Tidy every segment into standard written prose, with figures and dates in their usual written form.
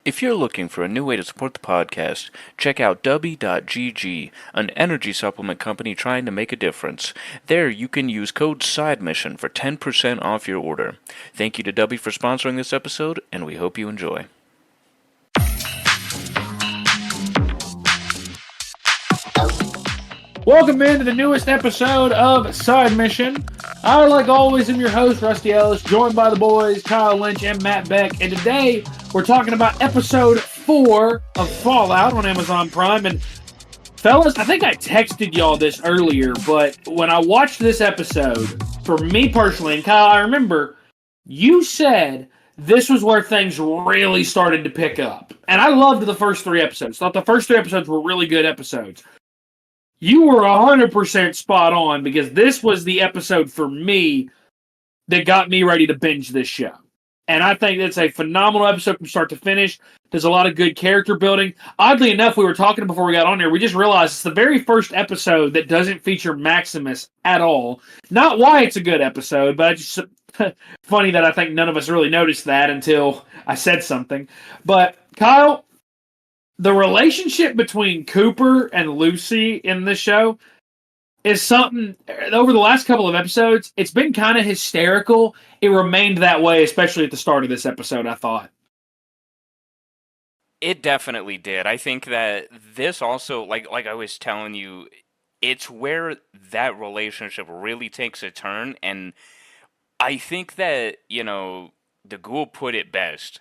If you're looking for a new way to support the podcast, check out Dubby.gg, an energy supplement company trying to make a difference. There you can use code SIDEMISSION for 10% off your order. Thank you to Dubby for sponsoring this episode, and we hope you enjoy. Welcome into the newest episode of Side Mission. I, like always, am your host, Rusty Ellis, joined by the boys, Kyle Lynch and Matt Beck. And today, we're talking about episode 4 of Fallout on Amazon Prime. And fellas, I think I texted y'all this earlier, but when I watched this episode, for me personally, and Kyle, I remember you said this was where things really started to pick up. And I loved the first 3 episodes. Thought the first 3 episodes were really good episodes. You were 100% spot on, because this was the episode for me that got me ready to binge this show. And I think it's a phenomenal episode from start to finish. There's a lot of good character building. Oddly enough, we were talking before we got on there, we just realized it's the very first episode that doesn't feature Maximus at all. Not why it's a good episode, but it's just funny that I think none of us really noticed that until I said something. But Kyle, the relationship between Cooper and Lucy in this show is something, over the last couple of episodes, it's been kind of hysterical. It remained that way, especially at the start of this episode, I thought. It definitely did. I think that this also, like I was telling you, it's where that relationship really takes a turn, and I think that, the Ghoul put it best.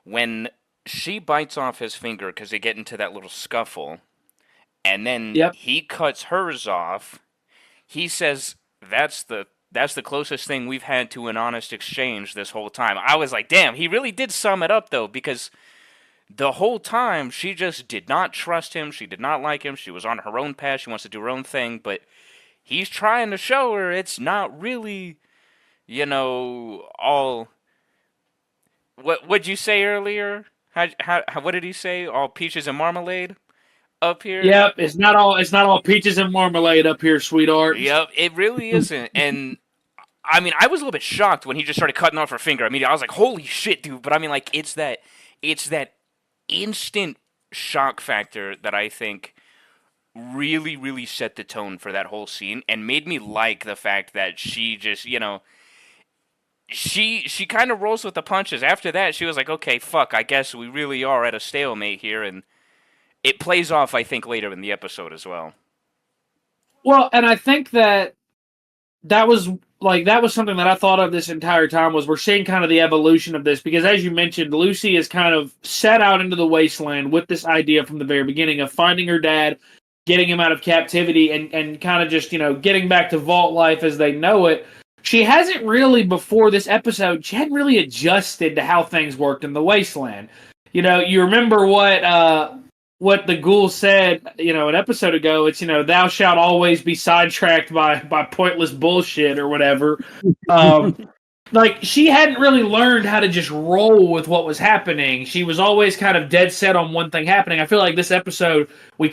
When she bites off his finger because they get into that little scuffle, and then he cuts hers off. He says, that's the closest thing we've had to an honest exchange this whole time. I was like, damn, he really did sum it up, though, because the whole time she just did not trust him. She did not like him. She was on her own path. She wants to do her own thing, but he's trying to show her it's not really, all... What'd you say earlier? What did he say? All peaches and marmalade up here? Yep, it's not all peaches and marmalade up here, sweetheart. Yep, it really isn't. And I mean, I was a little bit shocked when he just started cutting off her finger. I mean, I was like, "Holy shit, dude!" But I mean, like, it's that instant shock factor that I think really, really set the tone for that whole scene and made me like the fact that she just, She kind of rolls with the punches. After that, she was like, okay, fuck, I guess we really are at a stalemate here, and it plays off, I think, later in the episode as well. Well, and I think that was something that I thought of this entire time, was we're seeing kind of the evolution of this, because as you mentioned, Lucy is kind of set out into the wasteland with this idea from the very beginning of finding her dad, getting him out of captivity, and kind of just, getting back to vault life as they know it. She hasn't really, before this episode, she hadn't really adjusted to how things worked in the wasteland. You remember what the Ghoul said, an episode ago. It's, thou shalt always be sidetracked by pointless bullshit or whatever. She hadn't really learned how to just roll with what was happening. She was always kind of dead set on one thing happening. I feel like this episode, we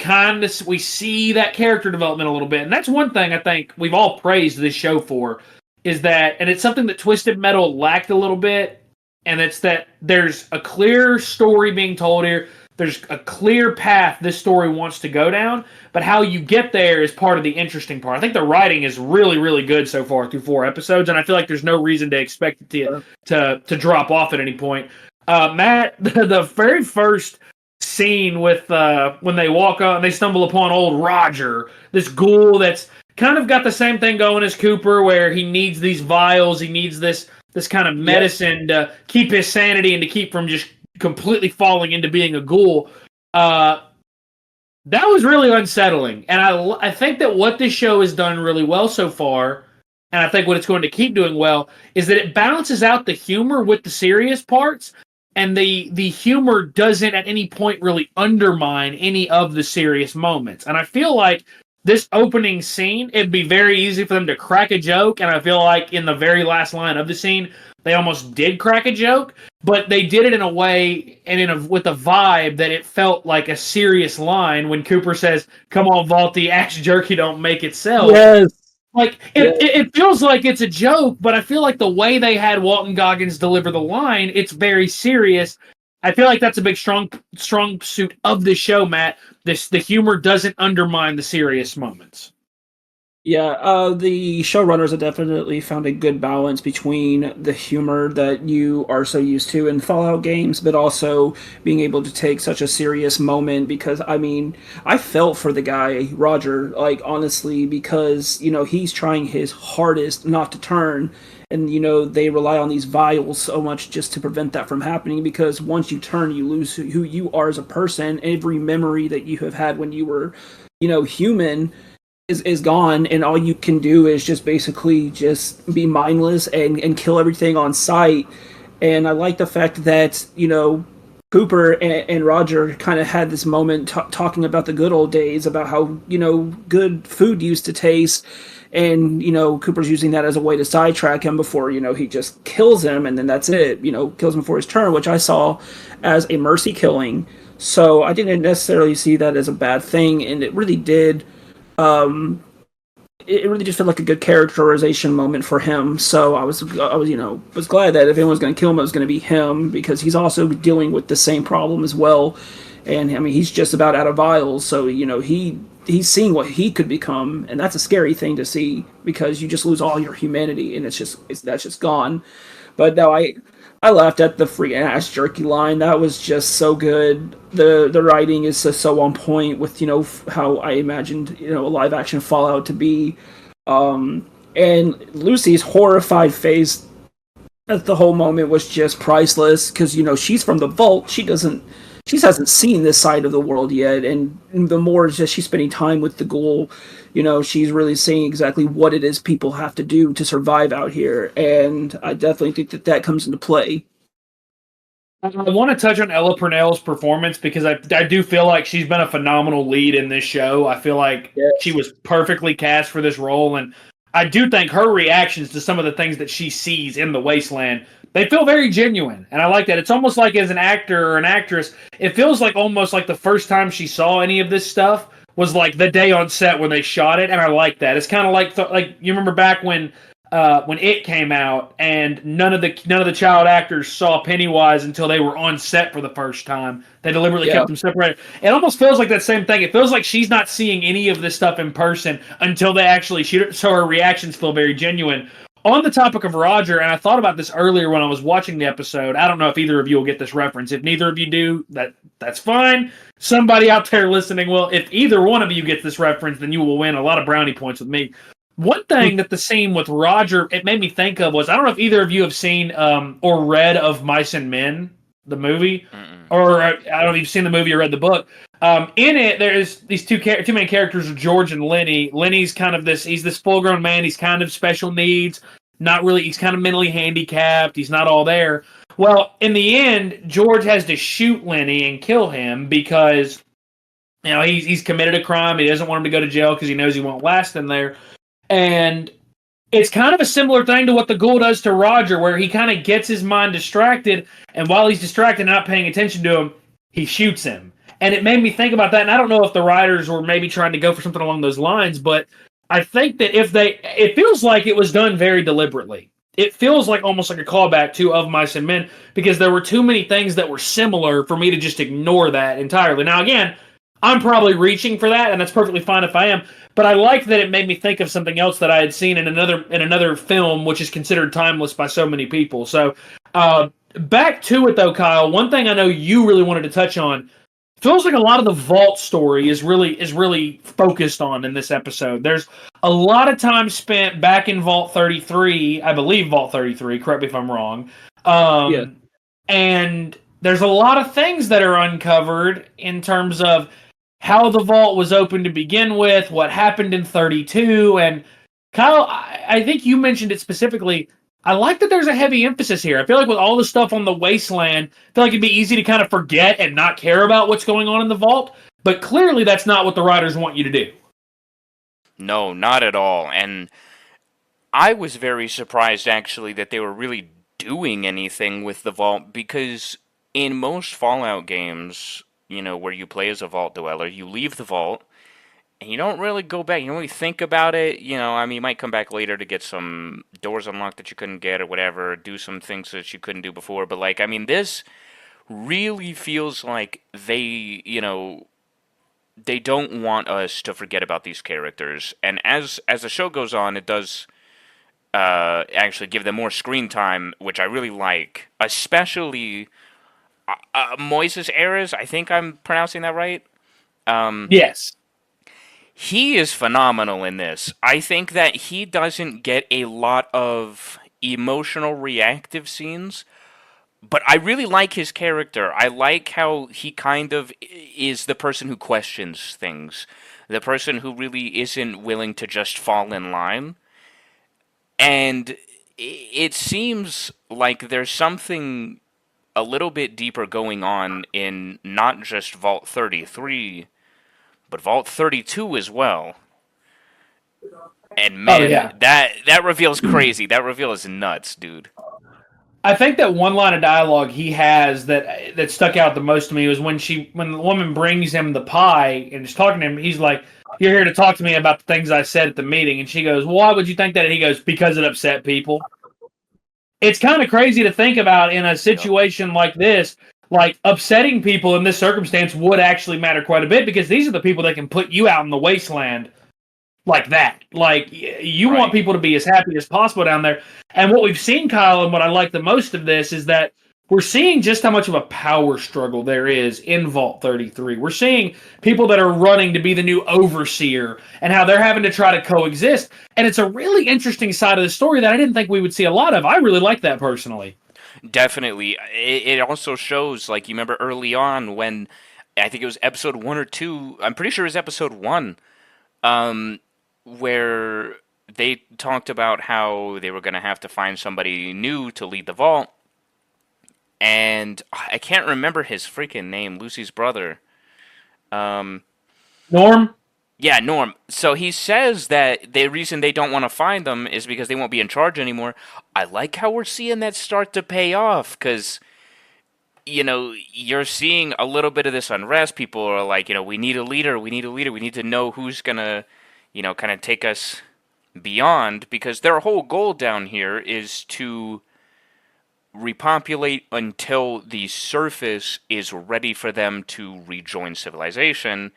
see that character development a little bit. And that's one thing I think we've all praised this show for. Is that, and it's something that Twisted Metal lacked a little bit, and it's that there's a clear story being told here. There's a clear path this story wants to go down, but how you get there is part of the interesting part. I think the writing is really, really good so far through 4 episodes, and I feel like there's no reason to expect it to drop off at any point. Matt, the very first scene with when they walk up and they stumble upon old Roger, this ghoul that's kind of got the same thing going as Cooper, where he needs these vials, he needs this kind of medicine to keep his sanity and to keep from just completely falling into being a ghoul. That was really unsettling. And I think that what this show has done really well so far, and I think what it's going to keep doing well, is that it balances out the humor with the serious parts, and the humor doesn't at any point really undermine any of the serious moments. And I feel like this opening scene, it'd be very easy for them to crack a joke, and I feel like in the very last line of the scene, they almost did crack a joke, but they did it in a way and with a vibe that it felt like a serious line when Cooper says, "Come on, Vaulty, axe jerky don't make itself." Yes. It feels like it's a joke, but I feel like the way they had Walton Goggins deliver the line, it's very serious. I feel like that's a big strong suit of the show, Matt. The humor doesn't undermine the serious moments. Yeah, the showrunners have definitely found a good balance between the humor that you are so used to in Fallout games, but also being able to take such a serious moment. Because I mean, I felt for the guy Roger, like honestly, because he's trying his hardest not to turn, and they rely on these vials so much just to prevent that from happening. Because once you turn, you lose who you are as a person. Every memory that you have had when you were, human is gone, and all you can do is just basically just be mindless and kill everything on sight. And I like the fact that Cooper and Roger kind of had this moment talking about the good old days, about how good food used to taste. And Cooper's using that as a way to sidetrack him before he just kills him, and then that's it. Kills him for his turn, which I saw as a mercy killing. So I didn't necessarily see that as a bad thing, and it really did um, it really just felt like a good characterization moment for him. So I was glad that if anyone's going to kill him, it was going to be him, because he's also dealing with the same problem as well. And I mean, he's just about out of vials, so he's seeing what he could become, and that's a scary thing to see, because you just lose all your humanity, and that's just gone. But no, I laughed at the free ass jerky line. That was just so good. The writing is so on point with how I imagined a live action Fallout to be. And Lucy's horrified face at the whole moment was just priceless, because she's from the vault. She hasn't seen this side of the world yet, and the more just she's spending time with the ghoul, she's really seeing exactly what it is people have to do to survive out here. And I definitely think that comes into play. I want to touch on Ella Purnell's performance, because I do feel like she's been a phenomenal lead in this show. I feel like she Yes. was perfectly cast for this role, and I do think her reactions to some of the things that she sees in the wasteland, they feel very genuine, and I like that. It's almost like, as an actor or an actress, it feels like almost like the first time she saw any of this stuff was like the day on set when they shot it, and I like that. It's kind of like you remember back when it came out, and none of the child actors saw Pennywise until they were on set for the first time. They deliberately Yeah. kept them separated. It almost feels like that same thing. It feels like she's not seeing any of this stuff in person until they actually shoot it, so her reactions feel very genuine. On the topic of Roger, and I thought about this earlier when I was watching the episode. I don't know if either of you will get this reference. If neither of you do, that's fine. Somebody out there listening will. If either one of you gets this reference, then you will win a lot of brownie points with me. One thing that the scene with Roger, it made me think of, was, I don't know if either of you have seen or read of Mice and Men, the movie, Mm-mm. or I don't know if you've seen the movie or read the book. In it, there's these two main characters, are George and Lenny. Lenny's kind of he's this full grown man. He's kind of special needs, not really. He's kind of mentally handicapped. He's not all there. Well, in the end, George has to shoot Lenny and kill him because he's committed a crime. He doesn't want him to go to jail because he knows he won't last in there. And it's kind of a similar thing to what the ghoul does to Roger, where he kind of gets his mind distracted, and while he's distracted and not paying attention to him, he shoots him. And it made me think about that, and I don't know if the writers were maybe trying to go for something along those lines, but I think that it feels like it was done very deliberately. It feels like almost like a callback to Of Mice and Men, because there were too many things that were similar for me to just ignore that entirely. Now, again, I'm probably reaching for that, and that's perfectly fine if I am. But I liked that it made me think of something else that I had seen in another film, which is considered timeless by so many people. So back to it though, Kyle. One thing I know you really wanted to touch on, feels like a lot of the Vault story is really focused on in this episode. There's a lot of time spent back in Vault 33, I believe Vault 33. Correct me if I'm wrong. Yeah. And there's a lot of things that are uncovered in terms of how the vault was opened to begin with, what happened in 32, and Kyle, I think you mentioned it specifically. I like that there's a heavy emphasis here. I feel like with all the stuff on the wasteland, I feel like it'd be easy to kind of forget and not care about what's going on in the vault, but clearly that's not what the writers want you to do. No, not at all. And I was very surprised actually that they were really doing anything with the vault, because in most Fallout games, where you play as a vault dweller, you leave the vault and you don't really go back. You don't really think about it. I mean, you might come back later to get some doors unlocked that you couldn't get or whatever, do some things that you couldn't do before. But, like, I mean, this really feels like they don't want us to forget about these characters. And as the show goes on, it does actually give them more screen time, which I really like. Especially Moises Ares, I think I'm pronouncing that right. Yes. He is phenomenal in this. I think that he doesn't get a lot of emotional reactive scenes, but I really like his character. I like how he kind of is the person who questions things, the person who really isn't willing to just fall in line. And it seems like there's something a little bit deeper going on in not just Vault 33, but Vault 32 as well. And man, yeah. that reveal's crazy. That reveal is nuts, dude. I think that one line of dialogue he has that stuck out the most to me was when the woman brings him the pie and is talking to him. He's like, "You're here to talk to me about the things I said at the meeting," and she goes, "Well, why would you think that?" And he goes, "Because it upset people." It's kind of crazy to think about in a situation like this. Like, upsetting people in this circumstance would actually matter quite a bit, because these are the people that can put you out in the wasteland like that. Like, you want people to be as happy as possible down there. And what we've seen, Kyle, and what I like the most of this is that we're seeing just how much of a power struggle there is in Vault 33. We're seeing people that are running to be the new overseer and how they're having to try to coexist. And it's a really interesting side of the story that I didn't think we would see a lot of. I really like that personally. Definitely. It also shows, like, you remember early on when, I think it was episode 1 or 2, I'm pretty sure it was episode 1, where they talked about how they were going to have to find somebody new to lead the vault. And I can't remember his freaking name, Lucy's brother. Norm? Yeah, Norm. So he says that the reason they don't want to find them is because they won't be in charge anymore. I like how we're seeing that start to pay off, because, you're seeing a little bit of this unrest. People are like, we need a leader, we need a leader, we need to know who's going to, kind of take us beyond, because their whole goal down here is to repopulate until the surface is ready for them to rejoin civilization.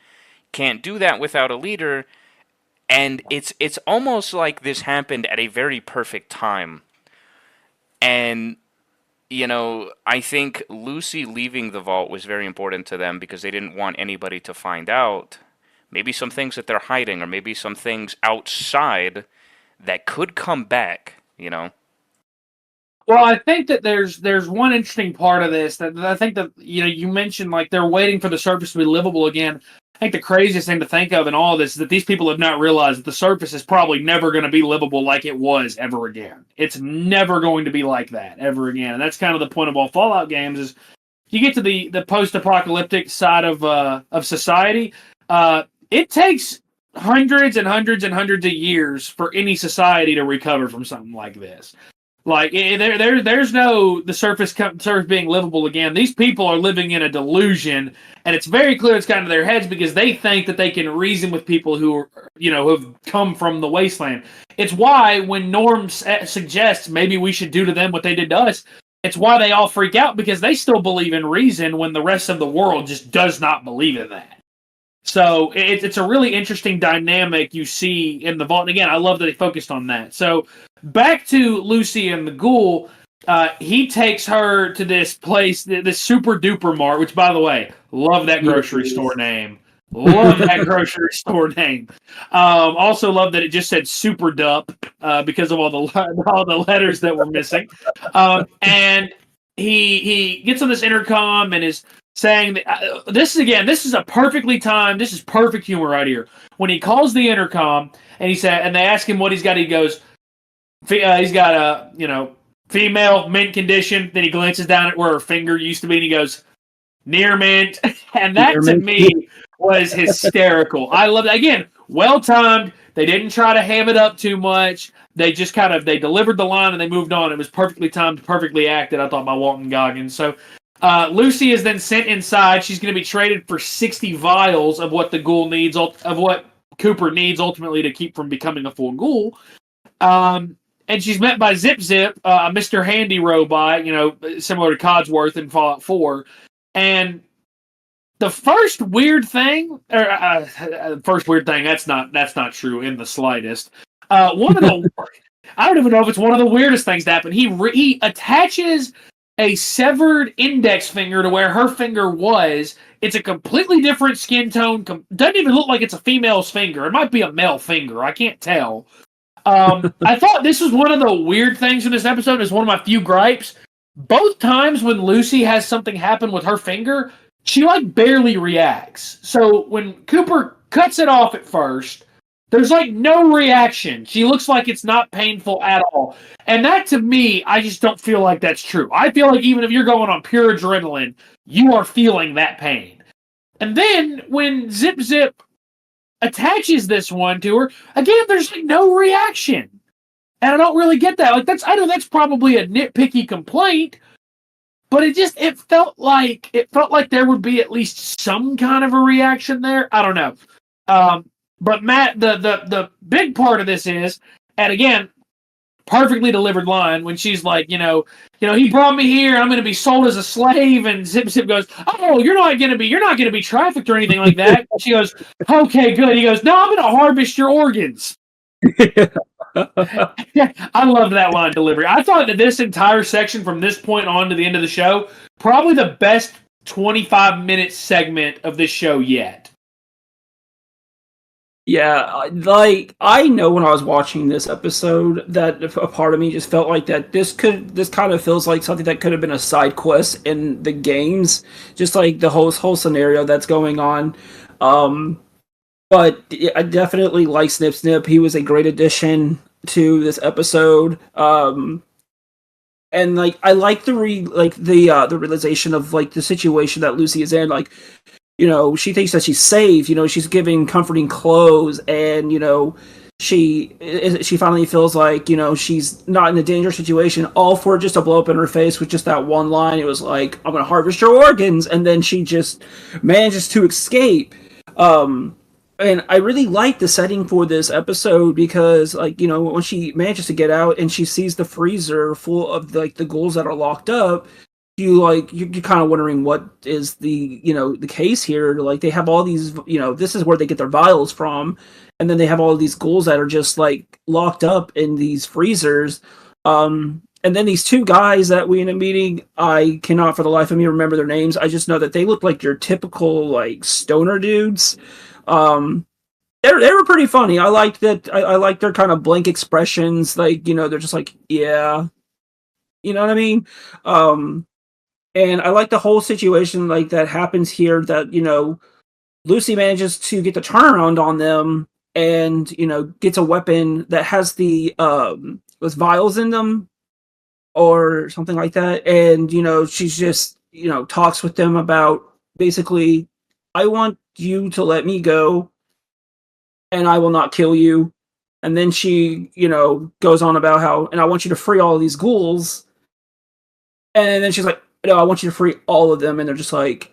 Can't do that without a leader, and it's almost like this happened at a very perfect time. And I think Lucy leaving the vault was very important to them, because they didn't want anybody to find out maybe some things that they're hiding, or maybe some things outside that could come back. Well, I think that there's one interesting part of this that I think that you mentioned, like, they're waiting for the surface to be livable again. I think the craziest thing to think of in all of this is that these people have not realized that the surface is probably never going to be livable like it was ever again. It's never going to be like that ever again. And that's kind of the point of all Fallout games, is you get to the post-apocalyptic side of society. It takes hundreds and hundreds and hundreds of years for any society to recover from something like this. Like, there's no the surface being livable again. These people are living in a delusion, and it's very clear it's gotten to their heads, because they think that they can reason with people who are, who have come from the wasteland. It's why when Norm suggests maybe we should do to them what they did to us, it's why they all freak out, because they still believe in reason when the rest of the world just does not believe in that. So it's a really interesting dynamic you see in the vault. And again, I love that they focused on that. So back to Lucy and the ghoul. He takes her to this place, this Super Duper Mart, which, by the way, love that grocery store name. Love that grocery store name. Also love that it just said Super Dup, because of all the letters that were missing. And he gets on this intercom and is saying that, this is a perfectly timed, this is perfect humor right here. When he calls the intercom and they ask him what he's got, he goes, he's got a, female mint condition. Then he glances down at where her finger used to be and he goes, near mint. And that to me was hysterical. I love it. Again, well timed. They didn't try to ham it up too much. They just they delivered the line and they moved on. It was perfectly timed, perfectly acted, I thought, by Walton Goggins. So Lucy is then sent inside. She's going to be traded for 60 vials of what the ghoul needs, of what Cooper needs ultimately to keep from becoming a full ghoul. and she's met by Zip Zip, a Mr. Handy robot, similar to Codsworth in Fallout 4. And the first weird thing, that's not true in the slightest. One of the, I don't even know if it's one of the weirdest things to happen. He attaches a severed index finger to where her finger was. It's a completely different skin tone. Doesn't even look like it's a female's finger. It might be a male finger. I can't tell. I thought this was one of the weird things in this episode. Is one of my few gripes. Both times when Lucy has something happen with her finger, she barely reacts. So when Cooper cuts it off at first, there's no reaction. She looks like it's not painful at all. And that, to me, I just don't feel like that's true. I feel like even if you're going on pure adrenaline, you are feeling that pain. And then when Zip Zip attaches this one to her, again, there's no reaction. And I don't really get that. I know that's probably a nitpicky complaint, but it felt like there would be at least some kind of a reaction there. I don't know. But Matt, the big part of this is, and again, perfectly delivered line when she's like, he brought me here, I'm going to be sold as a slave, and Zip Zip goes, oh, you're not going to be trafficked or anything like that. She goes, okay, good. He goes, no, I'm going to harvest your organs. I loved that line delivery. I thought that this entire section from this point on to the end of the show, probably the best 25-minute segment of this show yet. Yeah, I know when I was watching this episode that a part of me just felt like that this kind of feels like something that could have been a side quest in the games, just like the whole scenario that's going on. But I definitely like Snip Snip. He was a great addition to this episode. And I like the realization of the situation that Lucy is in. She thinks that she's safe. She's giving comforting clothes, and she finally feels like she's not in a dangerous situation. All for just a blow up in her face with just that one line. It was like, "I'm gonna harvest your organs," and then she just manages to escape. And I really like the setting for this episode because, when she manages to get out and she sees the freezer full of the ghouls that are locked up. You're kind of wondering what is the case here. They have all these, this is where they get their vials from, and then they have all these ghouls that are just locked up in these freezers. And then these two guys that we end up meeting, I cannot for the life of me remember their names. I just know that they look like your typical stoner dudes. They were pretty funny. I liked that. I like their kind of blank expressions. They're just yeah, you know what I mean. And I like the whole situation that happens here that, Lucy manages to get the turnaround on them and, gets a weapon that has with vials in them or something like that. And, she's just, talks with them about basically, I want you to let me go and I will not kill you. And then she, goes on about how, and I want you to free all of these ghouls. And then she's like, no, I want you to free all of them. And they're just like,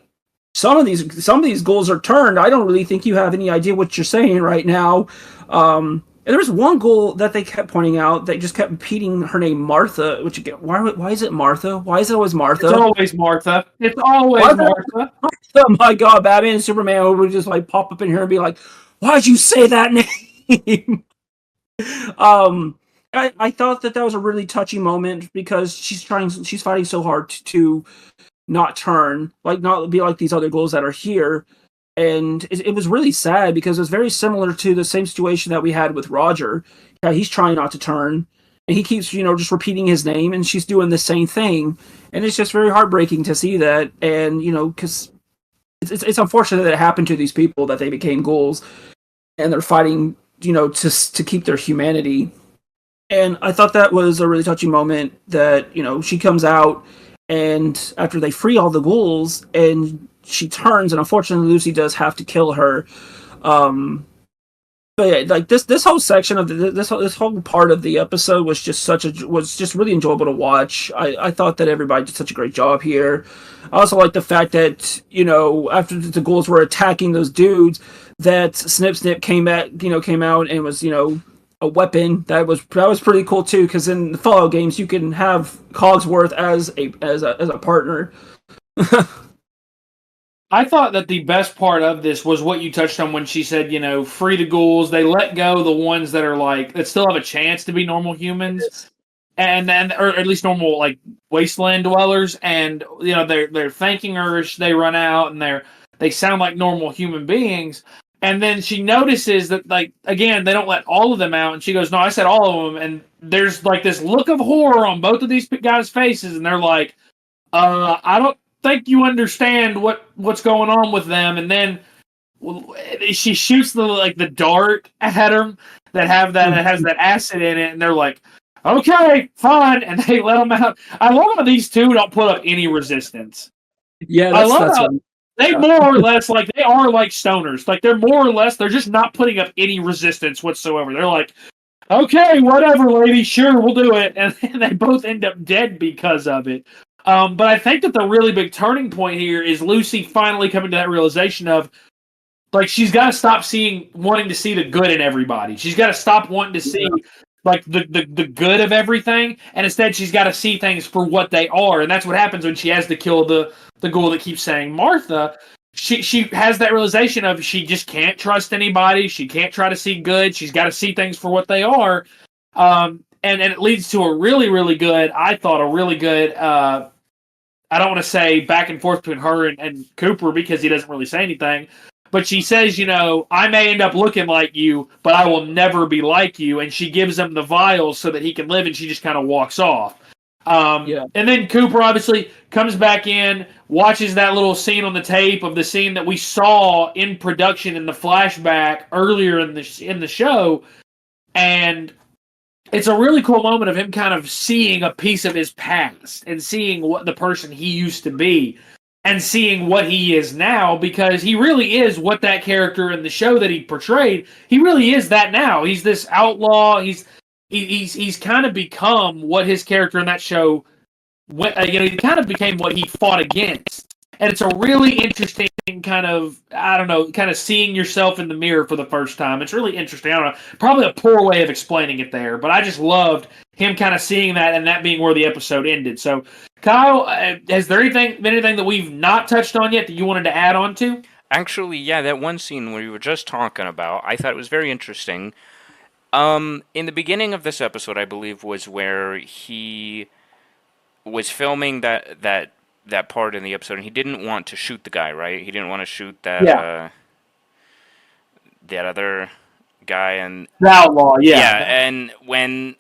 some of these ghouls are turned. I don't really think you have any idea what you're saying right now. And there was one ghoul that they kept pointing out. They just kept repeating her name, Martha. Which again, why is it Martha? Why is it always Martha? It's always Martha. It's always Martha. Oh my God, Batman and Superman would just pop up in here and be like, "Why'd you say that name?" I thought that was a really touching moment because she's fighting so hard to not turn, not be like these other ghouls that are here. And it was really sad because it was very similar to the same situation that we had with Roger. He's trying not to turn, and he keeps, just repeating his name, and she's doing the same thing. And it's just very heartbreaking to see that. And, because it's unfortunate that it happened to these people, that they became ghouls, and they're fighting, to keep their humanity. And I thought that was a really touching moment that, she comes out, and after they free all the ghouls, and she turns, and unfortunately Lucy does have to kill her. But yeah, this whole section of this whole part of the episode was just really enjoyable to watch. I thought that everybody did such a great job here. I also like the fact that, after the ghouls were attacking those dudes, that Snip Snip came out and was, a weapon that was pretty cool too. Because in the Fallout games, you can have Cogsworth as a partner. I thought that the best part of this was what you touched on when she said, free the ghouls. They let go the ones that are that still have a chance to be normal humans, and then, or at least normal wasteland dwellers. And they're thanking her as they run out, and they sound like normal human beings. And then she notices that, again, they don't let all of them out. And she goes, no, I said all of them. And there's, this look of horror on both of these guys' faces. And they're like, I don't think you understand what's going on with them. And then she shoots the dart at them that has that acid in it. And they're like, okay, fine. And they let them out. I love how these two don't put up any resistance. Yeah, I love how they more or less, they are like stoners. They're more or less, they're just not putting up any resistance whatsoever. They're like, okay, whatever, lady, sure, we'll do it. And they both end up dead because of it. But I think that the really big turning point here is Lucy finally coming to that realization of, she's got to stop wanting to see the good in everybody. She's got to stop wanting to see, the good of everything, and instead she's got to see things for what they are. And that's what happens when she has to kill the ghoul that keeps saying Martha. She has that realization of she just can't trust anybody. She can't try to see good. She's got to see things for what they are. And it leads to a really, really good, I thought, I don't want to say back and forth between her and Cooper because he doesn't really say anything. But she says, I may end up looking like you, but I will never be like you. And she gives him the vials so that he can live, and she just kind of walks off. And then Cooper obviously comes back in, watches that little scene on the tape of the scene that we saw in production in the flashback earlier in the show. And it's a really cool moment of him kind of seeing a piece of his past and seeing what the person he used to be. And seeing what he is now, because he really is what that character in the show that he portrayed. He really is that now. He's this outlaw. He's kind of become what his character in that show. He kind of became what he fought against. And it's a really interesting kind of seeing yourself in the mirror for the first time. It's really interesting. I don't know, probably a poor way of explaining it there, but I just loved him kind of seeing that and that being where the episode ended. So, Kyle, has there been anything that we've not touched on yet that you wanted to add on to? Actually, yeah, that one scene where you were just talking about, I thought it was very interesting. In the beginning of this episode, I believe, was where he was filming that part in the episode, and he didn't want to shoot the guy, right? He didn't want to shoot that that other guy, and the outlaw, yeah. And when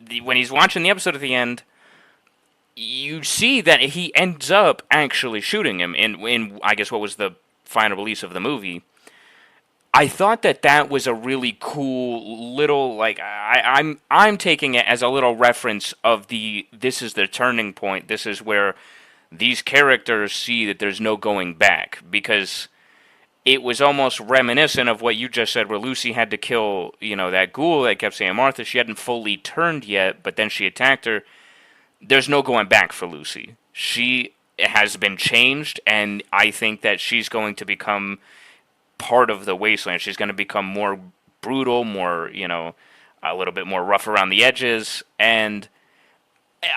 he's watching the episode at the end, you see that he ends up actually shooting him in I guess what was the final release of the movie. I thought that was a really cool little, I'm taking it as a little reference of this is the turning point. This is where these characters see that there's no going back, because it was almost reminiscent of what you just said, where Lucy had to kill, that ghoul that kept saying Martha. She hadn't fully turned yet, but then she attacked her. There's no going back for Lucy. She has been changed, and I think that she's going to become part of the wasteland. She's going to become more brutal, more, a little bit more rough around the edges, and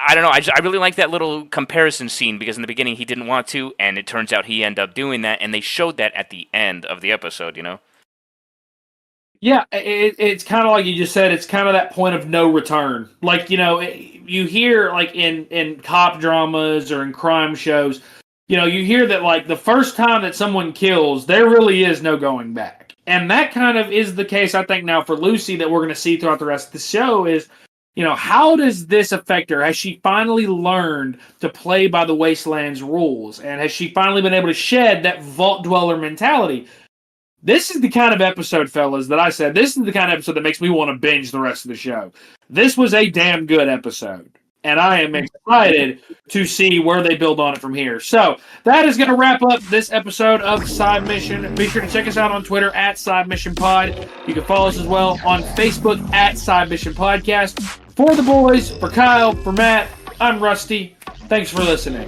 I don't know, I really like that little comparison scene, because in the beginning he didn't want to, and it turns out he ended up doing that, and they showed that at the end of the episode, Yeah, it's kind of like you just said, it's kind of that point of no return. You hear, in cop dramas or in crime shows, you hear that, the first time that someone kills, there really is no going back. And that kind of is the case, I think, now for Lucy, that we're going to see throughout the rest of the show is, how does this affect her? Has she finally learned to play by the Wasteland's rules? And has she finally been able to shed that Vault Dweller mentality? This is the kind of episode, fellas, that I said, this is the kind of episode that makes me want to binge the rest of the show. This was a damn good episode, and I am excited to see where they build on it from here. So, that is going to wrap up this episode of Side Mission. Be sure to check us out on Twitter at Side Mission Pod. You can follow us as well on Facebook at Side Mission Podcast. For the boys, for Kyle, for Matt, I'm Rusty. Thanks for listening.